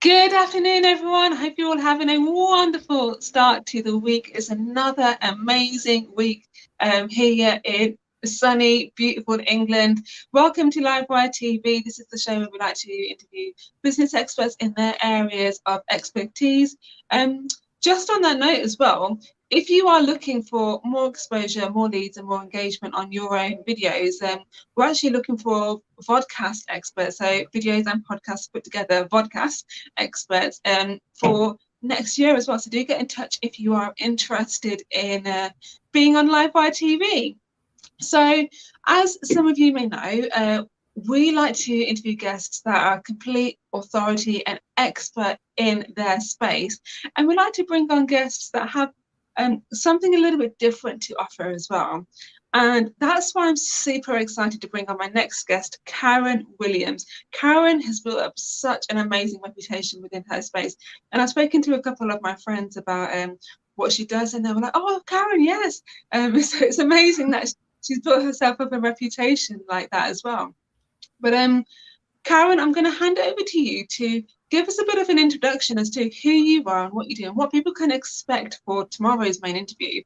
Good afternoon, everyone. I hope you're all having a wonderful start to the week. It's another amazing week here in sunny, beautiful England. Welcome to Livewire TV. This is the show where we like to interview business experts in their areas of expertise. Just on that note as well, if you are looking for more exposure, more leads, and more engagement on your own videos, we're actually looking for vodcast experts, so videos and podcasts put together, vodcast experts for next year as well. So do get in touch if you are interested in being on Livewire TV. So as some of you may know, we like to interview guests that are complete authority and expert in their space. And we like to bring on guests that have something a little bit different to offer as well. And that's why I'm super excited to bring on my next guest, Karen Williams. Karen has built up such an amazing reputation within her space. And I've spoken to a couple of my friends about what she does, and they were like, oh, Karen, yes. So it's amazing that she's built herself up a reputation like that as well. But Karen, I'm going to hand it over to you to give us a bit of an introduction as to who you are and what you do and what people can expect for tomorrow's main interview.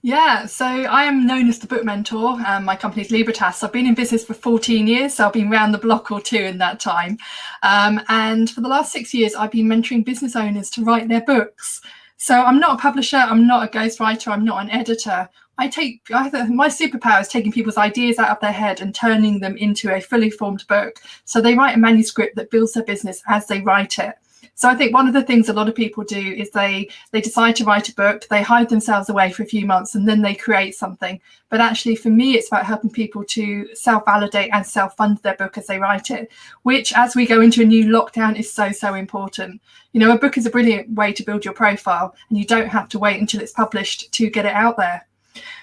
Yeah, so I am known as the book mentor, and my company is Librotas. I've been in business for 14 years, so I've been around the block or two in that time. And for the last 6 years, I've been mentoring business owners to write their books. So I'm not a publisher, I'm not a ghostwriter, I'm not an editor. My superpower is taking people's ideas out of their head and turning them into a fully formed book. So they write a manuscript that builds their business as they write it. So I think one of the things a lot of people do is they decide to write a book, they hide themselves away for a few months, and then they create something. But actually, for me, it's about helping people to self-validate and self-fund their book as they write it, which, as we go into a new lockdown, is so important. You know, a book is a brilliant way to build your profile, and you don't have to wait until it's published to get it out there.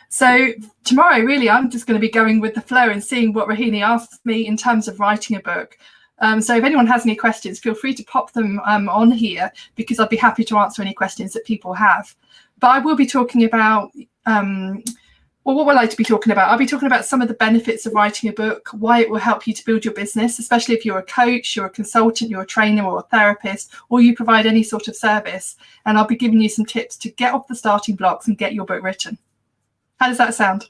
So tomorrow, really, I'm just going to be going with the flow and seeing what Rohini asks me in terms of writing a book. So if anyone has any questions, feel free to pop them on here, because I'd be happy to answer any questions that people have. But I will be talking about, what would I like to be talking about? I'll be talking about some of the benefits of writing a book, why it will help you to build your business, especially if you're a coach, you're a consultant, you're a trainer or a therapist, or you provide any sort of service. And I'll be giving you some tips to get off the starting blocks and get your book written. How does that sound?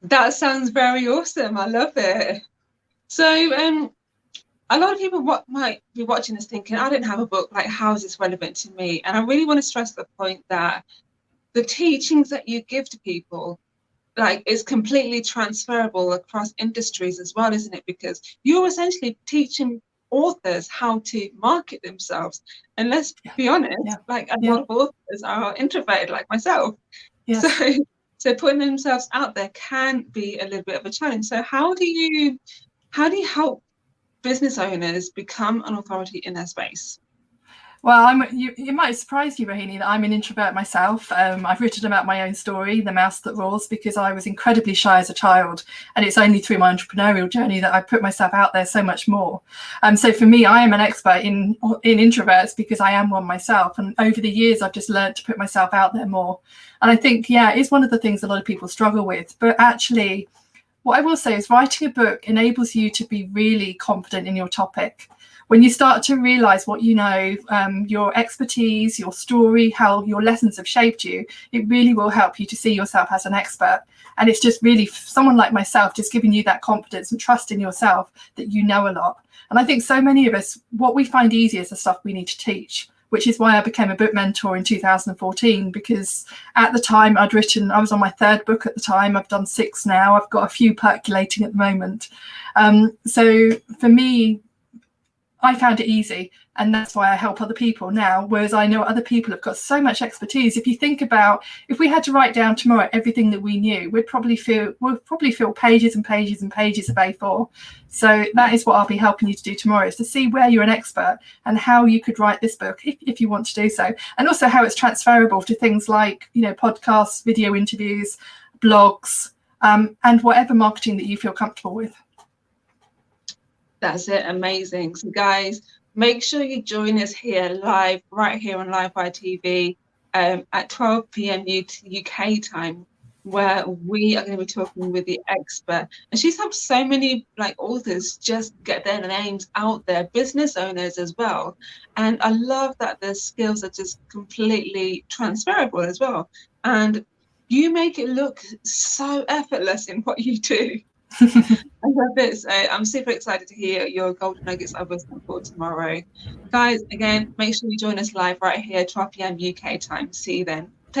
That sounds very awesome. I love it. So a lot of people might be watching this thinking, I don't have a book, like how is this relevant to me? And I really want to stress the point that the teachings that you give to people, like, is completely transferable across industries as well, isn't it? Because you're essentially teaching authors how to market themselves. And let's be honest, like a lot of authors are introverted like myself. Yes. So putting themselves out there can be a little bit of a challenge. So how do you help business owners become an authority in their space? Well, it might surprise you, Rohini, that I'm an introvert myself. I've written about my own story, The Mouse That Roars, because I was incredibly shy as a child. And it's only through my entrepreneurial journey that I put myself out there so much more. So for me, I am an expert in introverts because I am one myself. And over the years, I've just learned to put myself out there more. And I think, it's one of the things a lot of people struggle with. But actually, what I will say is writing a book enables you to be really confident in your topic. When you start to realize what you know, your expertise, your story, how your lessons have shaped you, it really will help you to see yourself as an expert. And it's just really someone like myself, just giving you that confidence and trust in yourself that you know a lot. And I think so many of us, what we find easy is the stuff we need to teach, which is why I became a book mentor in 2014, because at the time I was on my third book at the time. I've done 6 now. I've got a few percolating at the moment. So for me, I found it easy, and that's why I help other people now, whereas I know other people have got so much expertise. If you think about, if we had to write down tomorrow everything that we knew, we'd probably fill pages and pages and pages of A4. So that is what I'll be helping you to do tomorrow, is to see where you're an expert and how you could write this book if you want to do so, and also how it's transferable to things like, podcasts, video interviews, blogs, and whatever marketing that you feel comfortable with. That's it. Amazing. So guys, make sure you join us here right here on Livewire TV at 12 p.m. UK time. where we are going to be talking with the expert. And she's helped so many like authors just get their names out there, business owners as well. And I love that the skills are just completely transferable as well. And you make it look so effortless in what you do. I love it. So I'm super excited to hear your golden nuggets of wisdom for tomorrow. Guys, again, make sure you join us live right here, 12 p.m. UK time. See you then.